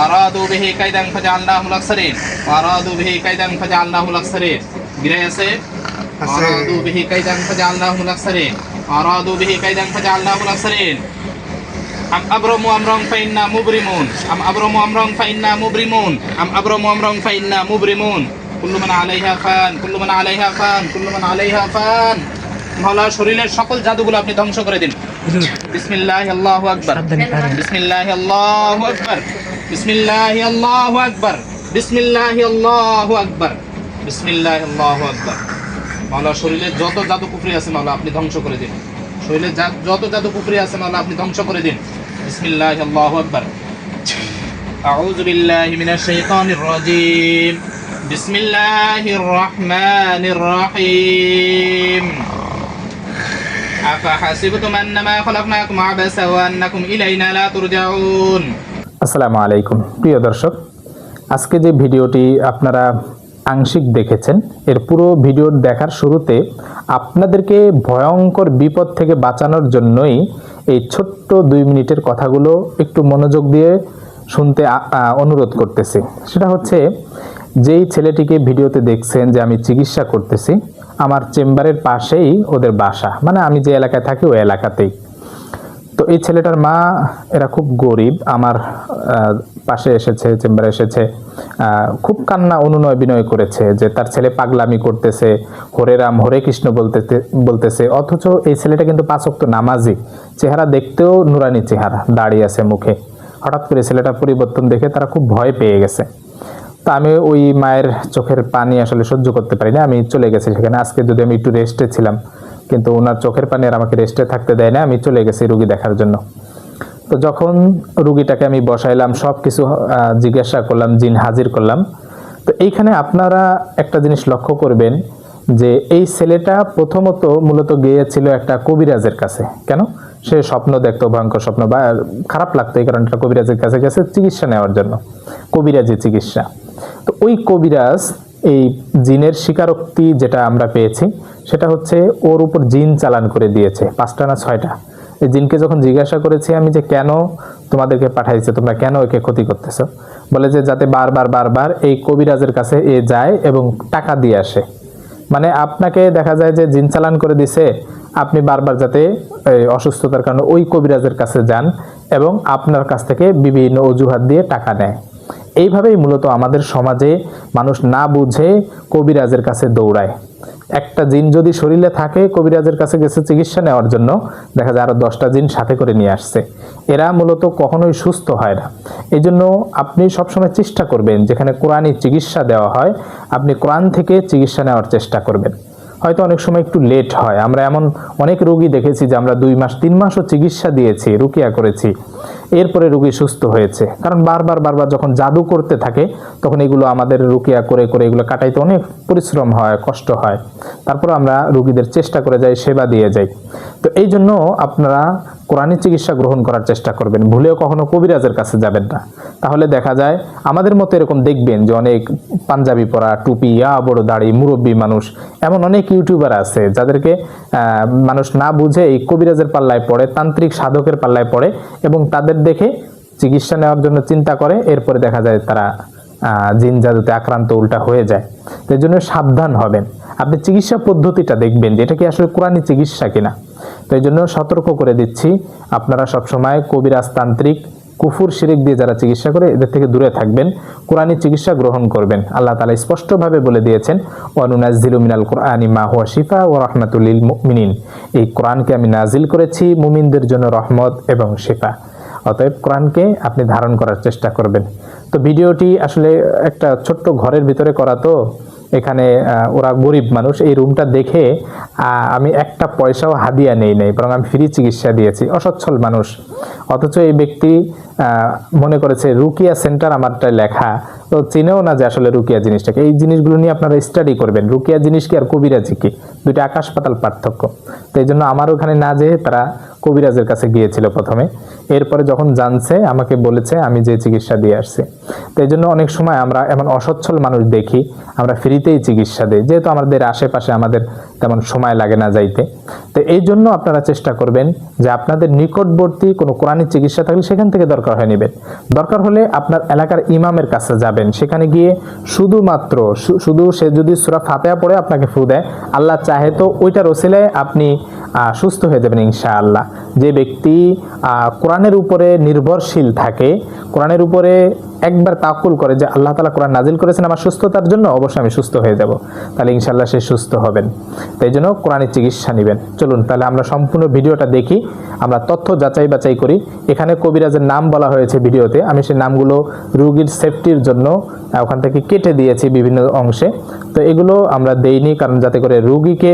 আরাদু বিহি কাইদান ফাজআলনাহুল আখসারিন আরাদু বিহি কাইদান ফাজআলনাহুল আখসারিন গিরায় আছে আরাদু বিহি কাইদান ফাজআলনাহুল আখসারিন আরাদু বিহি কাইদান ফাজআলনাহুল আখসারিন আম আবরামু আমরান ফাইন্না মুবরিমুন আম আবরামু আমরান ফাইন্না মুবরিমুন আম আবরামু আমরান ফাইন্না মুবরিমুন কুল্লু মান আলাইহা ফান কুল্লু মান আলাইহা ফান কুল্লু মান আলাইহা ফান। মাওলা শরীরের সকল জাদুগুলো আপনি ধ্বংস করে দিন। বিসমিল্লাহ আল্লাহু আকবার বিসমিল্লাহ আল্লাহু আকবার বিসমিল্লাহ আল্লাহু আকবার বিসমিল্লাহ আল্লাহু আকবার বিসমিল্লাহ আল্লাহু আকবার। মাওলা শরীরের যত জাদু কুফরি আছে মাওলা আপনি ধ্বংস করে দিন। শরীরে যত জাদু কুফরি আছে মাওলা আপনি ধ্বংস করে দিন। বিসমিল্লাহ আল্লাহু আকবার। আউযু বিল্লাহি মিনাশ শাইতানির রাজীম বিসমিল্লাহির রহমানির রহিম। আফাহাসিবতুম আন্নামা খালাকনাকুম আবাসা ওয়া আন্নাকুম ইলাইনা লা তুরজাউন। আসসালামু আলাইকুম প্রিয় দর্শক, আজকে যে ভিডিওটি আপনারা আংশিক দেখেছেন, এর পুরো ভিডিও দেখার শুরুতে আপনাদেরকে ভয়ঙ্কর বিপদ থেকে বাঁচানোর জন্যই এই ছোট্ট 2 মিনিটের কথাগুলো একটু মনোযোগ দিয়ে শুনতে অনুরোধ করতেছি। সেটা হচ্ছে, যেই ছেলেটিকে ভিডিওতে দেখছেন যে আমি চিকিৎসা করতেছি, আমার চেম্বারের পাশেই ওদের বাসা, মানে আমি যে এলাকায় থাকি ওই এলাকাতেই। তো এই ছেলেটার মা এরা খুব গরিব, আমার পাশে এসেছে, চেম্বারে এসেছে, খুব কান্না অনুনয় বিনয় করেছে যে তার ছেলে পাগলামি করতেছে, হরে রাম হরে কৃষ্ণ বলতেছে, অথচ এই ছেলেটা কিন্তু 5 ওয়াক্ত নামাজি, চেহারা দেখতেও নুরানি চেহারা, দাড়ি আছে মুখে। হঠাৎ করে ছেলেটার পরিবর্তন দেখে তারা খুব ভয় পেয়ে গেছে। তো আমি ওই মায়ের চোখের পানি আসলে সহ্য করতে পারি না, আমি চলে গেছি সেখানে। আজকে যদি আমি একটু রেস্টে ছিলাম, কিন্তু ওনার চোখের পানি আর আমাকে রেস্টে থাকতে দেয় না, আমি চলে গেছি রুগী দেখার জন্য। তো যখন রুগীটাকে আমি বসাইলাম, সব কিছু জিজ্ঞাসা করলাম, জিন হাজির করলাম। তো এইখানে আপনারা একটা জিনিস লক্ষ্য করবেন যে এই ছেলেটা প্রথমত মূলত গিয়েছিল একটা কবিরাজের কাছে। কেন? সে স্বপ্ন দেখতো, ভয়ঙ্কর স্বপ্ন, বা খারাপ লাগতো, এই কারণে একটা কবিরাজের কাছে গেছে চিকিৎসা নেওয়ার জন্য, কবিরাজি চিকিৎসা। তো ওই কবিরাজ এই জিনের স্বীকারোক্তি যেটা আমরা পেয়েছি সেটা হচ্ছে ওর উপর জিন চালান করে দিয়েছে 5টা না 6টা। এই জিনকে যখন জিজ্ঞাসা করেছি আমি যে কেন তোমাদেরকে পাঠাইছে, তোমরা কেন একে ক্ষতি করতেছো, বলে যে যাতে বারবার এই কবিরাজের কাছে এ যায় এবং টাকা দিয়ে আসে। মানে আপনাকে দেখা যায় যে জিন চালান করে দিছে, আপনি বারবার যাতে অসুস্থতার কারণে ওই কবিরাজের কাছে যান এবং আপনার কাছ থেকে বিভিন্ন অজুহাত দিয়ে টাকা নেয়। এইভাবেই মূলত আমাদের সমাজে মানুষ না বুঝে কবিরাজের কাছে দৌড়ায়। একটা জিন যদি শরীরে থাকে, কবিরাজের কাছে গেছে চিকিৎসা নেওয়ার জন্য, দেখা যায় আরো 10টা জিন সাথে করে নিয়ে আসছে। এরা মূলত কখনোই সুস্থ হয় না। এই জন্য আপনি সবসময় চেষ্টা করবেন, যেখানে কোরআনী চিকিৎসা দেওয়া হয় আপনি কোরআন থেকে চিকিৎসা নেওয়ার চেষ্টা করবেন। হয়তো অনেক সময় একটু লেট হয়, আমরা এমন অনেক রোগী দেখেছি যে আমরা 2 মাস 3 মাসও চিকিৎসা দিয়েছি, রুকিয়া করেছি, এরপরে রোগী সুস্থ হয়েছে। কারণ বারবার যখন জাদু করতে থাকে তখন এগুলো আমাদের রুকিয়া করে এগুলো কাটাইতে অনেক পরিশ্রম হয়, কষ্ট হয়। তারপর আমরা রোগীদের চেষ্টা করে যাই, সেবা দিয়ে যাই। তো এই জন্য আপনারা কোরআনী চিকিৎসা গ্রহণ করার চেষ্টা করবেন, ভুলেও কখনো কবিরাজের কাছে যাবেন না। তাহলে দেখা যায় আমাদের মতো এরকম দেখবেন যে অনেক পাঞ্জাবি পরা, টুপি, বড় দাড়ি, মুরব্বী মানুষ, এমন অনেক ইউটিউবার আছে যাদেরকে মানুষ না বুঝে এই কবিরাজের পাল্লায় পড়ে, তান্ত্রিক সাধকের পাল্লায় পড়ে এবং তাদের দেখে চিকিৎসা নেওয়ার জন্য চিন্তা করে, এরপরে দেখা যায় তারা জিন জাদুতে আক্রান্ত উল্টা হয়ে যায়। এর জন্য সাবধান হবেন। আপনি চিকিৎসা পদ্ধতিটা দেখবেন যে এটা কি আসলে কোরআনী চিকিৎসা কিনা। তো এই জন্য সতর্ক করে দিচ্ছি, আপনারা সবসময় কবিরাজ, তান্ত্রিক, কুফুর, শিরিক দিয়ে যারা চিকিৎসা করে এদের থেকে দূরে থাকবেন, কোরআনী চিকিৎসা গ্রহণ করবেন। আল্লাহ তাআলা স্পষ্টভাবে বলে দিয়েছেন, ওয়া নুনাজ্জিলু মিনাল কুরআনি মা হুয়া শিফা ওয়া রাহমাতুল লিল মুমিনিন। এই কোরআনকে আমি নাজিল করেছি মুমিনদের জন্য রহমত এবং শিফা। অতএব কোরআনকে আপনি ধারণ করার চেষ্টা করবেন। তো ভিডিওটি আসলে একটা ছোট্ট ঘরের ভিতরে করা, তো এখানে ওরা গরিব মানুষ। এই রুমটা দেখে আমি একটা পয়সাও হাদিয়া নেই নাই, বরং আমি ফ্রি চিকিৎসা দিয়েছি। অসচ্ছল মানুষ, অথচ এই ব্যক্তি মনে করেছে রুকিয়া সেন্টার আমারটা লেখা, তো চিনেও না যে আসলে রুকিয়া জিনিসটাকে। এই জিনিসগুলো নিয়ে আপনারা স্টাডি করবেন, রুকিয়া জিনিস কি আর কবিরাজি কি, দুইটা আকাশ পাতাল পার্থক্য। তো এই জন্য আমার ওখানে না যেয়ে তারা কবিরাজের কাছে গিয়েছিল প্রথমে, এরপরে যখন জানছে আমাকে বলেছে, আমি যে চিকিৎসা দিয়ে আসছি। তো এই জন্য অনেক সময় আমরা এমন অসচ্ছল মানুষ দেখি, আমরা ফ্রিতেই চিকিৎসা দিই, যেহেতু আমাদের আশেপাশে আমাদের তেমন সময় লাগে না যাইতে। তো এই জন্য আপনারা চেষ্টা করবেন যে আপনাদের নিকটবর্তী কোনো কোরআনিক চিকিৎসা থাকলে সেখান থেকে দরকার হয় নেবেন। দরকার হলে আপনার এলাকার ইমামের কাছে যাবেন, সেখানে গিয়ে শুধুমাত্র শুধু সে যদি সূরা ফাতিহা পড়ে আপনাকে ফু দেয়, আল্লাহ চাহে তো ওইটার ওসিলায় আপনি সুস্থ হয়ে যাবেন ইনশাআল্লাহ। যে ব্যক্তি কোরআনের উপরে নির্ভরশীল থাকে, কোরআনের উপরে একবার তাকুল করে যে আল্লাহ তাআলা কোরআন নাজিল করেছেন আমার সুস্থতার জন্য, অবশ্যই আমি সুস্থ হয়ে যাব, তাহলে ইনশাআল্লাহ সে সুস্থ হবেন। তাই জন্য কোরআনের চিকিৎসা নেবেন। চলুন তাহলে আমরা সম্পূর্ণ ভিডিওটা দেখি, আমরা তথ্য যাচাই বাছাই করি। এখানে কবিরাজের নাম বলা হয়েছে ভিডিওতে, আমি সেই নামগুলো রোগীর সেফটির জন্য ওখান থেকে কেটে দিয়েছি বিভিন্ন অংশে। তো এগুলো আমরা দেইনি কারণ যাতে করে রোগীকে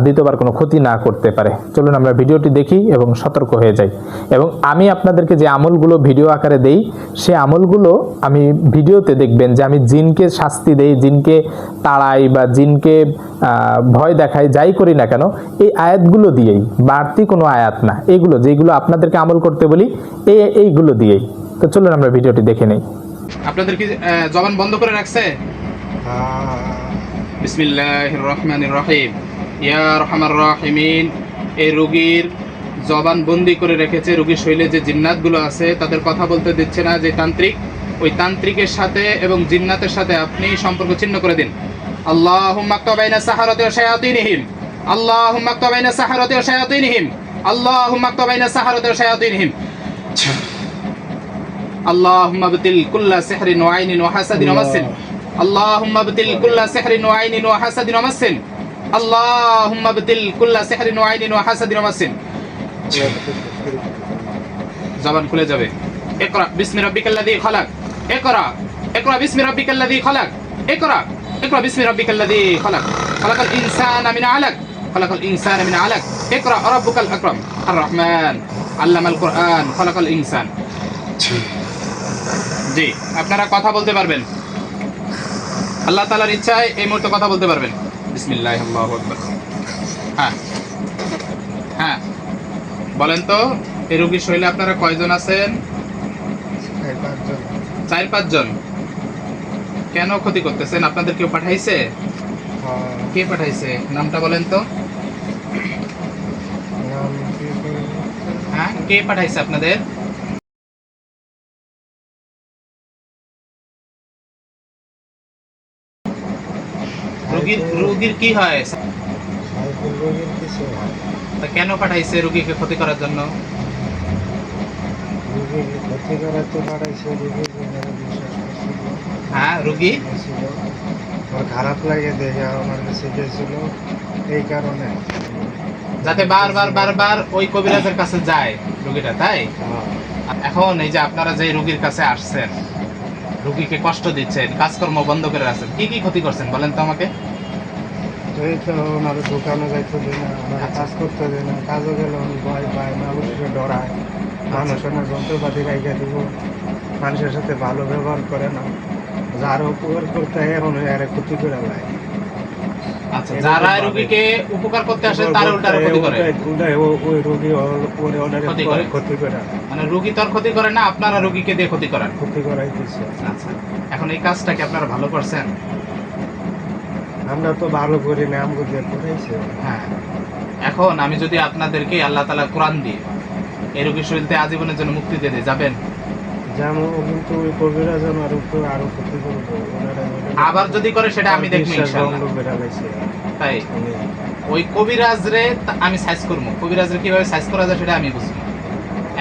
দ্বিতীয়বার কোনো ক্ষতি না করতে পারে। চলুন আমরা ভিডিওটি দেখি এবং সতর্ক হয়ে যাই। এবং আমি আপনাদেরকে যে আমলগুলো ভিডিও আকারে দেই, সে আমলগুলো আমি ভিডিওতে দেখবেন যে আমি জিনকে শাস্তি দেই, জিনকে তাড়াই বা জিনকে ভয় দেখাই, যাই করি না কেন এই আয়াতগুলো দিয়েই, বাড়তি কোনো আয়াত না, এইগুলো যেগুলো আপনাদেরকে আমল করতে বলি এইগুলো দিয়েই। তো চলুন আমরা ভিডিওটি দেখে নেই। আপনাদের কি জবান বন্ধ করে রাখছে? বিসমিল্লাহির রহমানির রহিম। ইয়া আরহামার রাহিমিন। এই রোগীর জবান বন্দি করে রেখেছে, রোগীর শরীরে যে জিন্নাতগুলো আছে তাদের কথা বলতে দিচ্ছে না, যে তান্ত্রিক, ওই তান্ত্রিকের সাথে এবং জিন্নাতের সাথে আপনি সম্পর্ক ছিন্ন করে দিন। আল্লাহুম্মা আকতা বাইনা সাহারাতি ওয়া শায়াতিনহিম, আল্লাহুম্মা আকতা বাইনা সাহারাতি ওয়া শায়াতিনহিম, আল্লাহুম্মা আকতা বাইনা সাহারাতি ওয়া শায়াতিনহিম। আল্লাহুম্মা বতিল কুল্লা সিহরিন ওয়া আইনিন ওয়া হাসাদিন ওয়া মাসসিন, আল্লাহুম্মা বতিল কুল্লা সিহরিন ওয়া আইনিন ওয়া হাসাদিন ওয়া মাসসিন, আল্লাহুম্মা বতিল কুল্লা সিহরিন ওয়া আইনিন ওয়া হাসাদিন ওয়া মাসসিন। জবান খুলে যাবে। ইকরা বিসমি রাব্বিকাল্লাযী খালাক, ইকরা ইকরা বিসমি রাব্বিকাল্লাযী খালাক, ইকরা ইকরা বিসমি রাব্বিকাল্লাযী খালাক, খালাকাল ইনসানা মিন আলাক, খালাকাল ইনসানা মিন আলাক, ইকরা রাব্বুকাল আকরাম আর রহমান আল্লামাল কুরআন খালাকাল ইনসান। জি, আপনারা কথা বলতে পারবেন, আল্লাহ তাআলার ইচ্ছায় এই মুহূর্তে কথা বলতে পারবেন। বিসমিল্লাহ, আল্লাহু আকবার। হ্যাঁ হ্যাঁ, বলেন তো এই রোগীর শরীরে আপনারা কয়জন আছেন? 4-5 জন। কেন ক্ষতি করতেছেন? আপনাদের কেউ পাঠাইছে? কে পাঠাইছে? নামটা বলেন তো। হ্যাঁ, কে পাঠাইছে আপনাদের? রোগীর কি হয়? তা কেন পাঠাইছে রোগীকে ক্ষতি করার জন্য? হ্যাঁ, রোগী খারাপ লাগে দেখে আমার কাছে গেছিল, এই কারণে যাতে বারবার ওই কবিরাজের কাছে যায় রোগীটা, তাই? এখন এই যে আপনারা যে রোগীর কাছে আসছেন, রোগীকে কষ্ট দিচ্ছেন, কাজকর্ম বন্ধ করে রাখছেন, কি কি ক্ষতি করছেন বলেন তো আমাকে। ওনার দোকানে যাইতে দেয় না, ওনারা কাজ করতে দেয় না, কাজও গেলে উনি ভয় পায়, মানুষকে ডরায়, মানুষের যন্ত্রপাতি রাইখা দিব, মানুষের সাথে ভালো ব্যবহার করে না, যার উপকার করতে এখন এর ক্ষতি করে দেয়। আচ্ছা, যারা রোগীকে উপকার করতে আসে তার উল্টার ক্ষতি করে, ওই রোগী ক্ষতি করে। মানে রোগী তো আর ক্ষতি করে না, আপনারা রোগীকে দিয়ে ক্ষতি করেন, ক্ষতি করাইতেছে। আচ্ছা, এখন এই কাজটা কি আপনারা ভালো করছেন? আমরা তো ভালো করি না, আমাকে দিয়ে করাইছে। হ্যাঁ, এখন আমি যদি আপনাদেরকে আল্লাহ তাআলা কোরআন দিয়ে এই রোগীর শরীরতে আজীবনের জন্য মুক্তি দিয়ে দেয়, যাবেন? যেমন কিন্তু ওই কবিরাজ আমার উপর আরো ক্ষতি করবে, আবার যদি করে সেটা আমি দেখব ইনশাআল্লাহ। তাই ওই কবিরাজরে আমি সাইজ করব, কবিরাজরে কিভাবে সাইজ করা যায় সেটা আমি বুঝবো।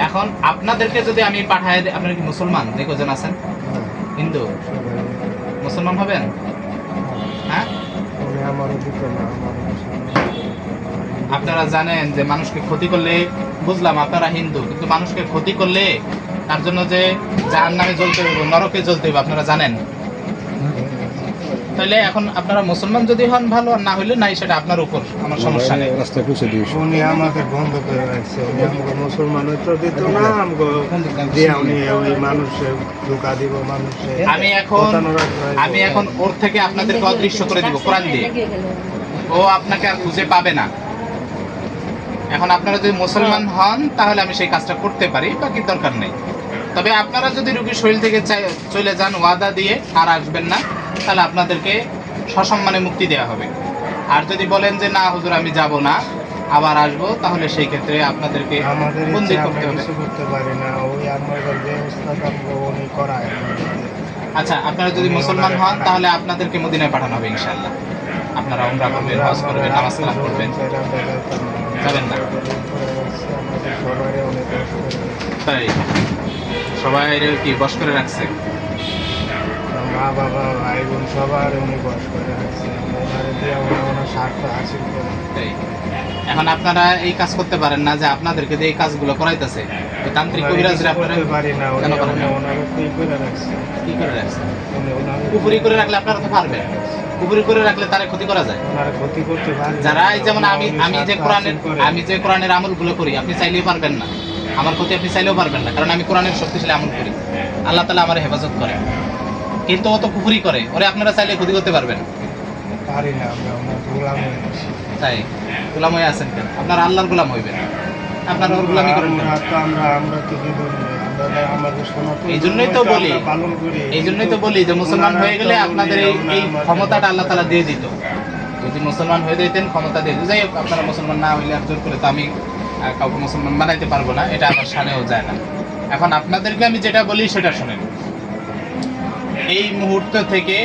এখন আপনাদেরকে যদি আমি পাঠায় দিই, আপনারা কি মুসলমান যে কজন আছেন? হিন্দু? মুসলমান হবেন? হ্যাঁ, আপনারা জানেন যে মানুষকে ক্ষতি করলে, বুঝলাম আপনারা হিন্দু, কিন্তু মানুষকে ক্ষতি করলে তার জন্য যে জাহান্নামে জ্বলতে হবে, নরকে জ্বলতে হবে, আপনারা জানেন? তাহলে এখন আপনারা মুসলমান যদি হন ভালো, আর না হইলে নাই, সেটা আপনার উপর, আমার সমস্যা নেই। রাস্তায় পৌঁছে দিয়েছি। উনি আমাকে বন্ধ করে রাখছে, উনি আমাকে মুসলমান হইতে দিত না, আমাকে দিয়ে উনি ওই মানুষে ধোকা দিব, মানুষে আমি এখন ওর থেকে আপনাদেরকে অদৃশ্য করে দিব কোরআন দিয়ে, ও আপনাকে আর খুঁজে পাবে না। এখন আপনারা যদি মুসলমান হন তাহলে আমি সেই কাজটা করতে পারি, বাকি দরকার নেই। তবে আপনারা যদি রোগীর শরীর থেকে চলে যান ওয়াদা দিয়ে আর আসবেন না, তাহলে আপনাদেরকে সসম্মানে মুক্তি দেওয়া হবে। আর যদি বলেন যে না হুজুর আমি যাব না, আবার আসবো, তাহলে সেই ক্ষেত্রে আপনাদেরকে আমাদের বন্দি করতে হবে। কিছু করতে পারি না, ওই আমাদের ব্যবস্থা উনি করায়। আচ্ছা, আপনারা যদি মুসলমান হন তাহলে আপনাদেরকে মদিনায় পাঠানো হবে ইনশাআল্লাহ। আপনারা উমরা করবেন, হজ করবেন, নামাজ কালাম করবেন, যাবেন না? তাই সবাই কি বশ করে রাখছে? মা বাবা ভাই বোন সবার উনি বস করে রাখছে, ওনারে দিয়ে ওনার স্বার্থ হাসিল করে। তাই এখন আপনারা এই কাজ করতে পারেন না যে আপনাদেরকে যে এই কাজগুলো করাইতেছে ওই তান্ত্রিক কবিরাজরা আপনারা করতে পারি না, কেন পারেন না? ওনারে কি করে রাখছে, কি করে রাখছে? ওনারে কুফরি করে রাখলে আপনারা তো পারবেন, কুফরি করে রাখলে তারে ক্ষতি করা যায়। ওনারে ক্ষতি করতে পারি যারা এই যেমন আমি যে কোরআনের আমলগুলো করি, আপনি চাইলেও পারবেন না, আমার ক্ষতি আপনি চাইলেও পারবেন না, কারণ আমি কোরআনের শক্তিশালী আমল করি, আল্লাহ তাআলা আমার হেফাজত করে। কিন্তু ও তো কুফরি করে, ওরে আপনারা চাইলে ক্ষতি করতে পারবেন? পারি না, আমরা ওনার গোলাম হয়ে গেছি। তাই গোলাম হয়ে আছেন কেন? আপনারা আল্লাহর গোলাম হইবেন, আপনারা ওর গোলামি করেন কেন? আমরা তো কি করি, আমরা আমাদের সনাতন এই জন্যই তো বলি, পালন করি। এই জন্যই তো বলি যে মুসলমান হয়ে গেলে আপনাদের এই ক্ষমতাটা আল্লাহ তাআলা দিয়ে দিত। যদি মুসলমান হয়ে যেতেন ক্ষমতা দিয়ে দিত। যাই হোক, আপনারা মুসলমান না হইলে আর জোর করে তো আমি কাউকে মুসলমান বানাইতে পারবো না, এটা আমার শানেও যায় না। এখন আপনাদেরকে আমি যেটা বলি সেটা শোনেন। এই মুহূর্ত থেকে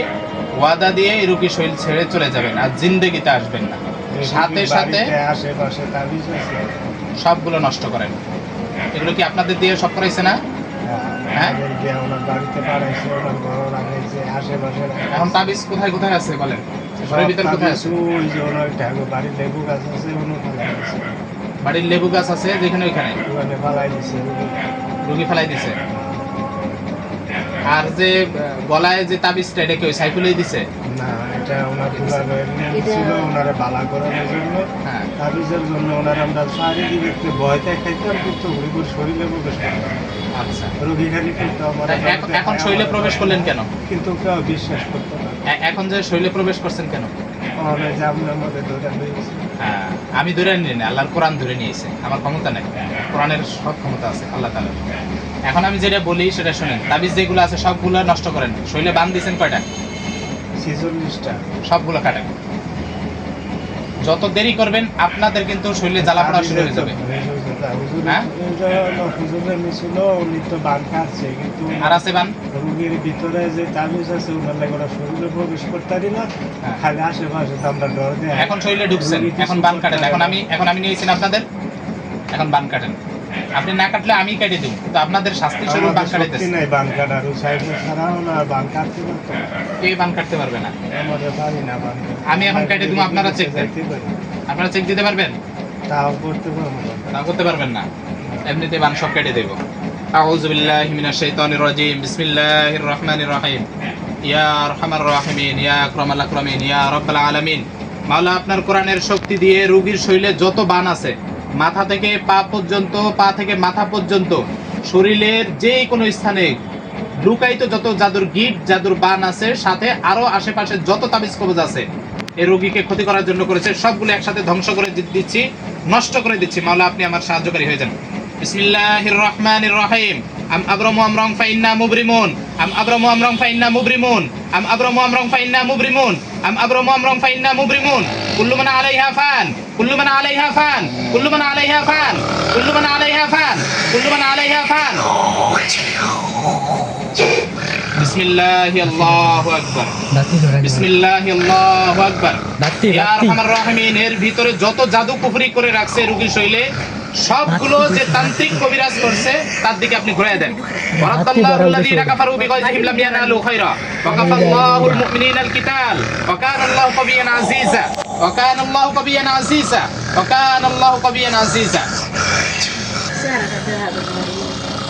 ওয়াদা দিয়ে এই রুগী শরীর ছেড়ে চলে যাবেন, আর জিন্দেগিতে আসবেন না। সাথে সাথে আশেপাশে তাবিজ আছে, সবগুলো নষ্ট করেন। এগুলো কি আপনাদের দিয়ে সব করাইছে না? হ্যাঁ, ওনার বাড়িতে পাঠাইছে, ওনার ঘর লাগাইছে, আশেপাশে। এখন তাবিজ কোথায় কোথায় আছে বলেন? ঘরের ভিতর কোথায় আছে? ওই যে ওনার বাড়ির লেবু গাছ আছে, ওনার ফালাই দিছে। বাড়ির লেবু গাছ আছে যেখানে ওইখানে ওখানে ফালাই দিছে, রুগী ফেলাই দিছে। আর যে গলায় যে তাবিজটা, এটা কি ওই সাইফুলই দিছে? না, এটা ওনার দুলাভাইয়ের নিয়ম ছিল, ওনারে বালা করানোর জন্য। হ্যাঁ, তাবিজের জন্য ওনার আমরা চারিদিকে ভয়তে খাইতাম, কিন্তু হুড়িপুর শরীরে প্রবেশ করতাম। আচ্ছা। রোগী খালি কিন্তু আমার এখন শরীরে প্রবেশ করলেন কেন? কিন্তু কেউ বিশ্বাস করতো না। এখন যে শরীরে প্রবেশ করছেন কেন? অনেক যে আপনার মধ্যে ধরে হয়েছে। হ্যাঁ, আমি ধরে নিই না, আল্লাহর কোরআন ধরে নিয়েছে, আমার ক্ষমতা নেই, কোরআনের সব ক্ষমতা আছে আল্লাহ তাআলার। এখন আমি যেটা বলি সেটা শুনেন। তাবিজ যেগুলো আছে সবগুলো নষ্ট করেন। শরীরে বান দিয়েছেন কয়টা? 46টা। সবগুলো কাটেন। যত দেরি করবেন আপনাদের কিন্তু শরীরে জ্বালা পড়া শুরু হয়ে যাবে। হ্যাঁ? উনি তো বান কাটছে, কিন্তু আর আছে বান? রোগীর ভিতরে যে তাবিজ আছে ওনার লাগে ওরা শরীরে প্রবেশ করতে পারি না, হ্যাঁ। খালি আশেপাশে তো আমরা ডর দেয়। এখন শরীরে ঢুকছেন, এখন বান কাটেন। এখন আমি নিয়েছি আপনাদের, এখন বান কাটেন। আপনি না কাটলে আমি কেটে দিব, কিন্তু আপনাদের শাস্তি স্বরূপ বান কাটাইতেছে। নাই বান কাটার, ওই সাইডে ছাড়াও না বান কাটতে পারতো। কে বান কাটতে পারবে না? আমাদের পারি না বান কাটতে। আমি এখন কেটে দিব, আপনারা চেক দেন। আপনারা চেক দিতে পারবেন? তাও করতে পারবো না। তাও করতে পারবেন না, এমনিতে বান সব কেটে দেব। আউযু বিল্লাহি মিনাশ শাইতানির রাজীম। বিসমিল্লাহির রহমানির রহিম। ইয়া আরহামার রাহিমিন, ইয়া আকরামাল আকরামিন, ইয়া রাব্বাল আলামিন। মাওলা আপনার কোরআনের শক্তি দিয়ে রোগীর শরীরে যত বান আছে, মাথা থেকে পা পর্যন্ত, পা থেকে মাথা পর্যন্ত, শরীরের যে কোনো স্থানে লুকায়িত যত জাদুর গিট, জাদুর বান আছে, সাথে আরো আশেপাশে যত তাবিজ কবজ আছে এই রোগীকে ক্ষতি করার জন্য করেছে, সবগুলো একসাথে ধ্বংস করে দিচ্ছি, নষ্ট করে দিচ্ছি। মাওলা আপনি আমার সাহায্যকারী হয়ে যান। বিসমিল্লাহির রহমানির রহিম। আম আবরামু আমরান ফাইন্না মুবরিমুন, আম আবরামু আমরান ফাইন্না মুবরিমুন, আম আবরামু আমরান ফাইন্না মুবরিমুন, আম আবরামু আমরান ফাইন্না মুবরিমুন। কুল্লু মান আলাইহা ফান, কুল্লু মান আলাইহা ফান, কুল্লু মান আলাইহা ফান, কুল্লু মান আলাইহা ফান, কুল্লু মান আলাইহা ফান। বিসমিল্লাহি আল্লাহু আকবার, বিসমিল্লাহি আল্লাহু আকবার। ইয়া আরহামার রাহিমিন। এর ভিতরে যত জাদু কুফরি করে রাখছে রোগীর শরীরে, সবগুলো যে তান্ত্রিক কবিরাজ করছে তার দিকে আপনি ঘুরিয়ে দেন। ওয়ারাদাল্লাহুল্লাযীনা কাফারু বিগায়যিহিম লাম ইয়ানালু খায়রা ওয়া কাফাল্লাহুল মুমিনিনাল কিতাল ওয়া কানাল্লাহু কাবিয়্যান আজিজা ওয়া কানাল্লাহু কাবিয়্যান আজিজা ওয়া কানাল্লাহু কাবিয়্যান আজিজা।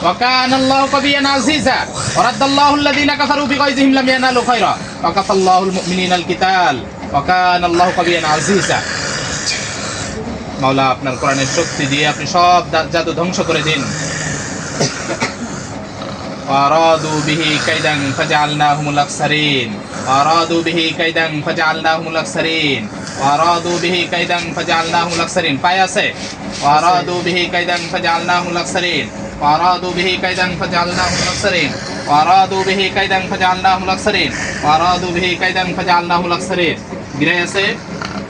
وكان الله قويا عزيزا ورد الله الذين كفروا بغيظهم لم ينالوا خيرا وكفى الله المؤمنين القتال وكان الله قويا عزيزا মাওলা আপনার কোরআনের শক্তি দিয়ে আপনি সব জাদু ধ্বংস করে দিন وأرادوا به كيدا فجعلناهم الأخسرين وأرادوا به كيدا فجعلناهم الأخسرين وأرادوا به كيدا فجعلناهم الأخسرين পায়াছে وأرادوا به كيدا فجعلناهم الأخسرين وأرادوا به كيدا فجعلناهم الأخسرين وأرادوا به كيدا فجعلناهم الأخسرين وأرادوا به كيدا فجعلناهم الأخسرين গিরাই আছে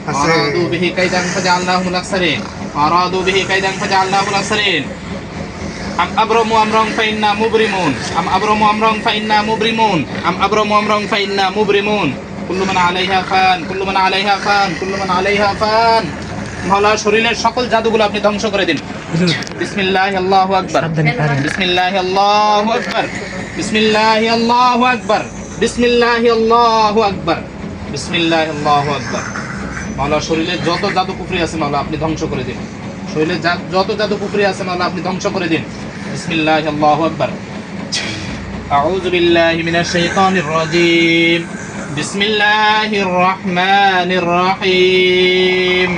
وأرادوا به كيدا فجعلناهم الأخسرين وأرادوا به كيدا فجعلناهم الأخسرين أم أبرموا أمرا فإنا مبرمون أم أبرموا أمرا فإنا مبرمون أم أبرموا أمرا فإنا مبرمون كل من عليها فان كل من عليها فان كل من عليها فان মাওলা শরীরের সকল জাদুগুলো আপনি ধ্বংস করে দিন বিসমিল্লাহি আল্লাহু আকবার বিসমিল্লাহি আল্লাহু আকবার বিসমিল্লাহি আল্লাহু আকবার বিসমিল্লাহি আল্লাহু আকবার বিসমিল্লাহি আল্লাহু আকবার মাওলা শরীরের যত জাদু কুফরি আছে মাওলা আপনি ধ্বংস করে দিন শরীরের যত জাদু কুফরি আছে মাওলা আপনি ধ্বংস করে দিন বিসমিল্লাহি আল্লাহু আকবার আউযু বিল্লাহি মিনাশ শাইতানির রাজীম বিসমিল্লাহির রহমানির রহিম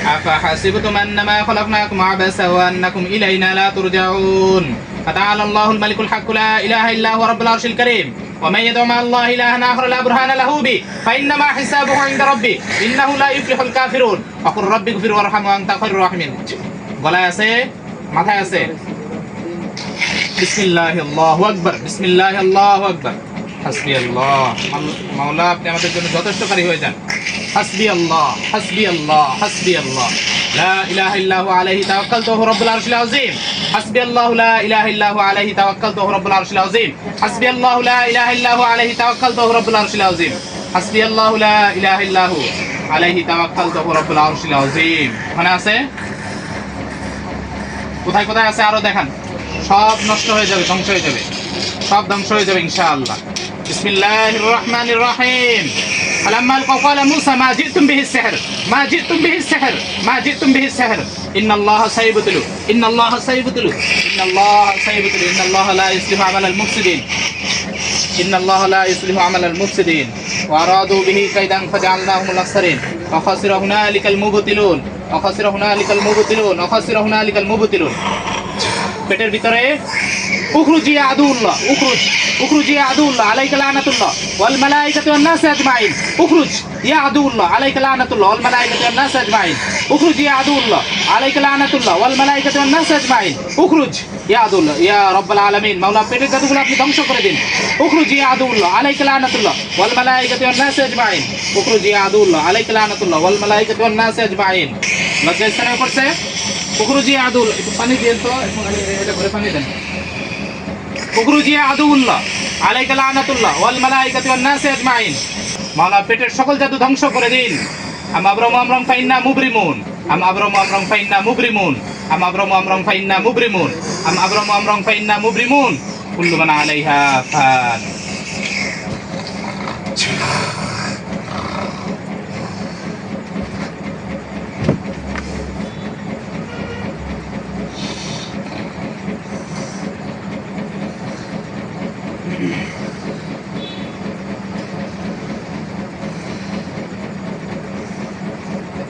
أفحسبتم أنما خلقناكم عبثا وأنكم إلينا لا ترجعون فتعالى الله الملك الحق لا إله إلا هو رب العرش الكريم ومن يدعو مع الله إلها آخر لا برهان له به فإنما حسابه عند ربي إنه لا يفلح الكافرون وقل رب اغفر وارحم وأنت خير الراحمين গলায় আছে মাথায় আছে বিসমিল্লাহি আল্লাহু আকবার বিসমিল্লাহি আল্লাহু আকবার হাসবি আল্লাহ মাওলা আপনি আমাদের জন্য যথেষ্টকারী হয়ে যান حسبي الله حسبي الله حسبي الله لا إله إلا هو عليه توكلت وهو رب العرش العظيم حسبي الله لا إله إلا هو عليه توكلت وهو رب العرش العظيم حسبي الله لا إله إلا هو عليه توكلت وهو رب العرش العظيم حسبي الله لا إله إلا هو عليه توكلت وهو رب العرش العظيم ওখানে আছে কোথায় কোথায় আছে আরো দেখান সব নষ্ট হয়ে যাবে ধ্বংস হয়ে যাবে সব ধ্বংস হয়ে যাবে ইনশাআল্লাহ বিসমিল্লাহির রহমানির রহিম فلما ألقوا قال موسى ما جئتم به السحر ما جئتم به السحر ما جئتم به السحر إن الله سيبطل إن الله سيبطل إن الله سيبطل إن الله لا يصلح عمل المفسدين إن الله لا يصلح عمل المفسدين وأرادوا به كيدا فجعلناهم الأخسرين وخسر هنالك المبطلون وخسر هنالك المبطلون وخسر هنالك المبطلون পেটের ভিতরে উখরুজ ইয়া আদুল্লাহ উখরুজ উখরুজ ইয়া আদুল্লাহ আলাইকা লানাতুল্লাহ ওয়াল মালায়েকাতু ওয়ান নাস আজমাইন উখরুজ ইয়া আদুল্লাহ আলাইকা লানাতুল্লাহ ওয়াল মালায়েকাতু ওয়ান নাস আজমাইন উখরুজ ইয়া আদুল্লাহ আলাইকা লানাতুল্লাহ ওয়াল মালায়েকাতু ওয়ান নাস আজমাইন উখরুজ ইয়া আদুল্লাহ ইয়া রাব্বুল আলামিন মাওলা পেটের জাদুগুলো আপনি ধ্বংস করে দিন উখরুজ ইয়া আদুল্লাহ আলাইকা লানাতুল্লাহ ওয়াল মালায়েকাতু ওয়ান নাস আজমাইন উখরুজ ইয়া আদুল্লাহ আলাইকা লানাতুল্লাহ ওয়াল মালায়েকাতু ওয়ান নাস আজমাইন লজ্জাস্থানে পড়ছে উখরুজ ইয়া আদুল একটু পানি দিন তো এটা করে পানি দেন উখরুজ ইয়া আদুল্লাহ আলাইকা লানাতুল্লাহ ওয়াল মালায়েকাতু ওয়ান নাস আজমাইন মাওলা পেটের সকল জাদু ধ্বংস করে দিন আম আবরামু আমরান ফাইন্না মুবরিমুন আম আবরামু আমরান ফাইন্না মুবরিমুন আম আবরামু আমরান ফাইন্না মুবরিমুন আম আবরামু আমরান ফাইন্না মুবরিমুন কুল্লু মান আলাইহা ফান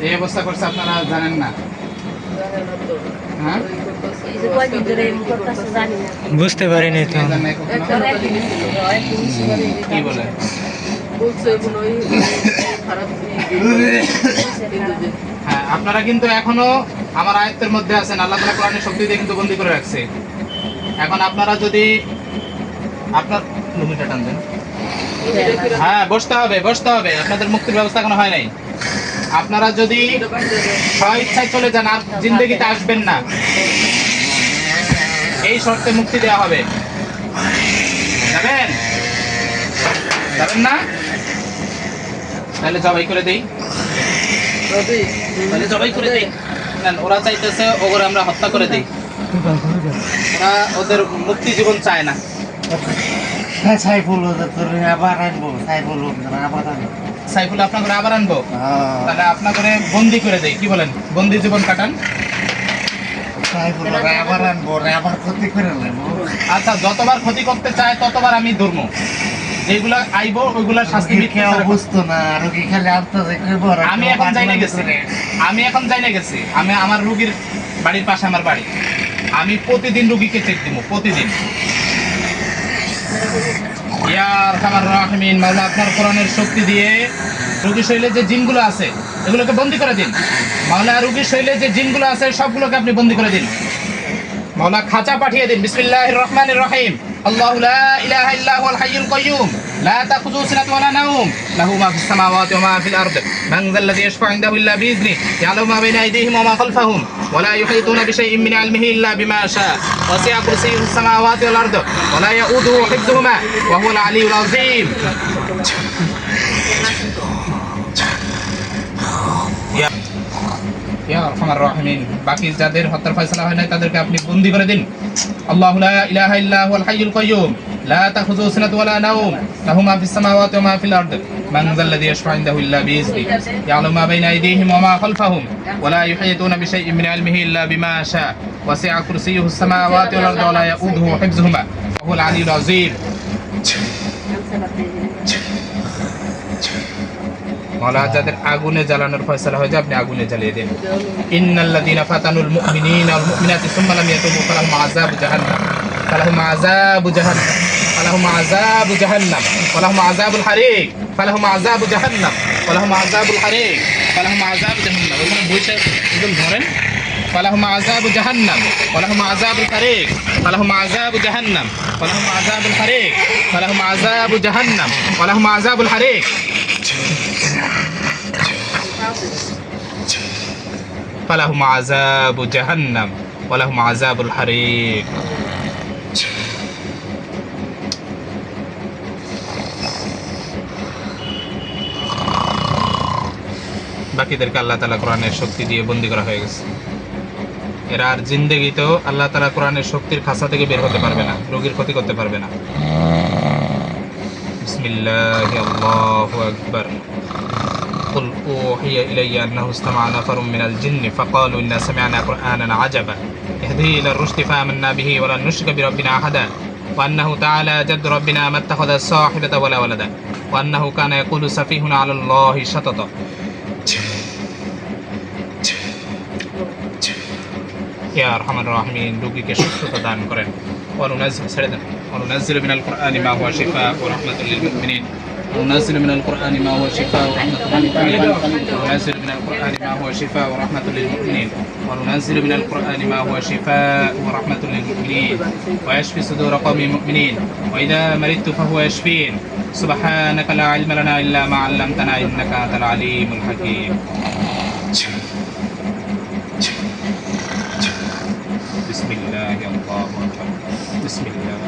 এই অবস্থা করছে আপনারা জানেন না হ্যাঁ বুঝতে পারিনি তো কি বলে হ্যাঁ আপনারা কিন্তু এখনো আমার আয়াতের মধ্যে আছেন আল্লাহ তাআলা কোরআনের শক্তি দিয়ে কিন্তু বন্দী করে রাখছে এখন আপনারা যদি আপনার লুমিটা টান দেন হ্যাঁ বসতে হবে আপনাদের মুক্তির ব্যবস্থা এখনো হয় নাই আপনারা যদি স্বইচ্ছায় চলে যান আর জিন্দেগিতে আসবেন না এই শর্তে মুক্তি দেওয়া হবে যাবেন না তাহলে জবাই করে দেই ওরা চাইতেছে ওগুলো আমরা হত্যা করে দেই ওরা ওদের মুক্তি জীবন চায় না সাইফুল আপনাকে আবার আনবো তাহলে আপনাকে বন্দি করে দেই কি বলেন বন্দি জীবন কাটান আবার আনবো আবার ক্ষতি করে নেবো। আচ্ছা, যতবার ক্ষতি করতে চায় ততবার আমি ধরবো, যেগুলো আইবো ওইগুলা শাস্তি দিতে কেউ হবে। বুঝতো না, রোগী খালি আনতে আমি এখন যাই না গেছি, আমি আমার রুগীর বাড়ির পাশে আমার বাড়ি, আমি প্রতিদিন রুগীকে চেক দিব, প্রতিদিন। ইয়া আরহামার রাহিমিন, মাওলা আপনার কোরআনের শক্তি দিয়ে রুগীর শরীরে যে জিনগুলো আছে এগুলোকে বন্দী করে দিন। মাওলা রুগীর শরীরে যে জিনগুলো আছে সবগুলোকে আপনি বন্দী করে দিন। মাওলা খাঁচা পাঠিয়ে দিন। বিসমিল্লাহির রহমানির রহিম। আল্লাহু লা ইলাহা ইল্লা হুয়াল হাইয়ুল কাইয়্যুম লা তাখুযুহু সিনাতুন ওয়া লা নাওম লাহু মা ফিস সামাওয়াতি ওয়া মা ফিল আরদ মান যাল্লাযী ইয়াশফা'ু ইনদাহু ইল্লা বিইذনিহি ইয়া'লামু মা বাইনা আইদিহিম ওয়া মা খালফাহুম ওয়া লা ইউহীতুনা বিশাইইন মিন ইলমিহি ইল্লা বিমা শা'a ওয়াসি'a কুরসিyyুহু সামাওয়াতি ওয়াল আরদ ওয়া লা ইয়াউদুহু হিফযুহুমা ওয়া হুয়াল আলিয়্যুল আযীম। ইয়া আরহামার রাহিমিন, বাকি যাদের হত্যার ফয়সালা হয় নাই তাদেরকে আপনি বন্দী করে দিন। আল্লাহু লা ইলাহা ইল্লা হুয়াল হাইয়ুল কাইয়্যুম লা তাখুযুহু সিনাতুন ওয়া লা নাওম লাহু মা ফিস সামাওয়াতি ওয়া মা ফিল আরদ মান যাল্লাযী ইয়াশফা'ু ইনদাহু ইল্লা বিইذনিহি ইয়া'লামু মা বাইনা আইদিহিম ওয়া মা খালফাহুম ওয়া লা ইউহীতুনা বিশাইইন মিন ইলমিহি ইল্লা বিমা শা'a ওয়াসি'a কুরসিyyুহু সামাওয়াতি ওয়াল আরদ ওয়া লা ইয়াউদুহু হিফযুহুমা ওয়া হুয়াল আলিয়্যুল আযীম। মাওলা যাদের আগুনে জ্বালানোর ফয়সালা হয়ে যায় আপনি আগুনে জ্বালিয়ে দিন। ইন্নাল্লাযীনা ফাতানুল মুমিনিনা ওয়াল মুমিনাতি সুম্মা লাম ইয়াতুবু ফালাহুম আযাবু জাহান্নাম ফালাহুম আযাবু জাহান্নাম ফালাহুম আযাবু জাহান্নাম ওয়ালাহুম আযাবুল হারিক ফালাহুম আযাবু জাহান্নাম ওয়ালাহুম আযাবুল হারিক ফালাহুম আযাবু জাহান্নাম। ওখানে বইটা একদম ধরেন। ফালাহুম আযাবু জাহান্নাম ওয়ালাহুম আযাবুল হারিক ফালাহুম আযাবু জাহান্নাম ওয়ালাহুম আযাবুল হারিক ফালাহুম আযাবু জাহান্নাম ওয়ালাহুম আযাবুল হারিক ফালাহুম আযাবু জাহান্নাম ওয়ালাহুম আযাবুল হারিক। বাকিদেরকে আল্লাহ তাআলা কোরআনের শক্তি দিয়ে বন্দী করা হয়ে গেছে। এরা আর জিন্দেগিতেও আল্লাহ তাআলা কোরআনের শক্তির খাঁচা থেকে বের হতে পারবে না, রোগীর ক্ষতি করতে পারবে না। বিসমিল্লাহি আল্লাহু আকবার। قل أوحي إلي أنه استمع نفر من الجن فقالوا إنا سمعنا قرآنا عجبا يهدي إلى الرشد فآمنا به ولن نشرك بربنا أحدا وأنه تعالى جد ربنا ما اتخذ صاحبة ولا ولدا وأنه كان يقول سفيهنا على الله شططا। ইয়া আরহামার রাহিমিন, রোগীকে সুস্থতা দান করেন। وننزل من القرآن ما هو شفاء ورحمة للمؤمنين وننزل من القرآن ما هو شفاء ورحمة للمؤمنين وننزل من القرآن ما هو شفاء ورحمة للمؤمنين وننزل من القرآن ما هو شفاء ورحمة للمؤمنين ويشفي صدور قوم مؤمنين وإذا مرضت فهو يشفين سبحانك لا علم لنا إلا ما علمتنا إنك أنت العليم الحكيم. بسم الله الله أكبر. بسم الله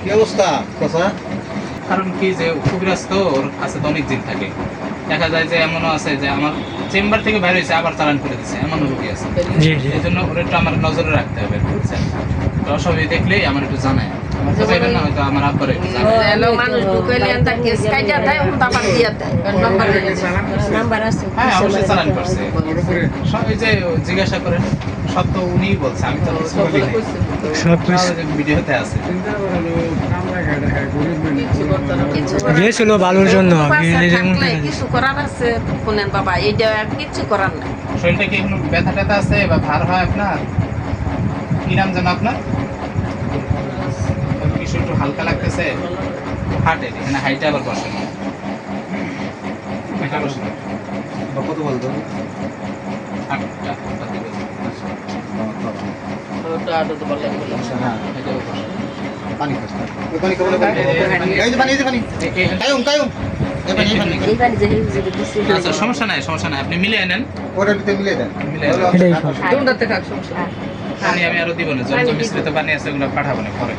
কি অবস্থা চাচা? কারণ কি যে কবিরাজ তো ওর কাছে তো অনেক জিন থাকে, দেখা যায় যে এমনও আছে যে আমার চেম্বার থেকে বাইরে হয়েছে আবার চালান করে দিচ্ছে, এমনও রোগী আছে। এই জন্য ওর একটু আমার নজরে রাখতে হবে, বুঝছেন? অসুবিধা দেখলেই আমার একটু জানায়, আমার তো চাইবেন না, হয়তো আমার আব্বার একটু জানায়। মানুষ ঢুকাইলে একটা কেস কাইটা দেয়, উল্টা পাল্টা দিয়ে দেয়। নাম্বার আছে? হ্যাঁ, অবশ্যই চালান করছে। সব এই যে জিজ্ঞাসা করেন, সব তো উনিই বলছে, আমি তো কিছু বলি নাই। সব ভিডিওতে আছে। গিয়েছিল ভালোর জন্য, কিছু করার আছে শুনেন বাবা, এইটা কিছু করার নাই। শরীরটা কি কোনো ব্যথা ট্যাথা আছে বা ভার হয় আপনার? কি নাম জানো আপনার? কিছু একটু হালকা লাগতেছে হার্টে, এখানে হাইটে আবার বসে না, কত বলতো? আচ্ছা, সমস্যা নাই, সমস্যা নাই, আপনি মিলিয়ে নেন। মিলিয়ে আমি আরো দিব না, যত মিশ্রিত পানি আছে ওগুলো পাঠাবো না পরে।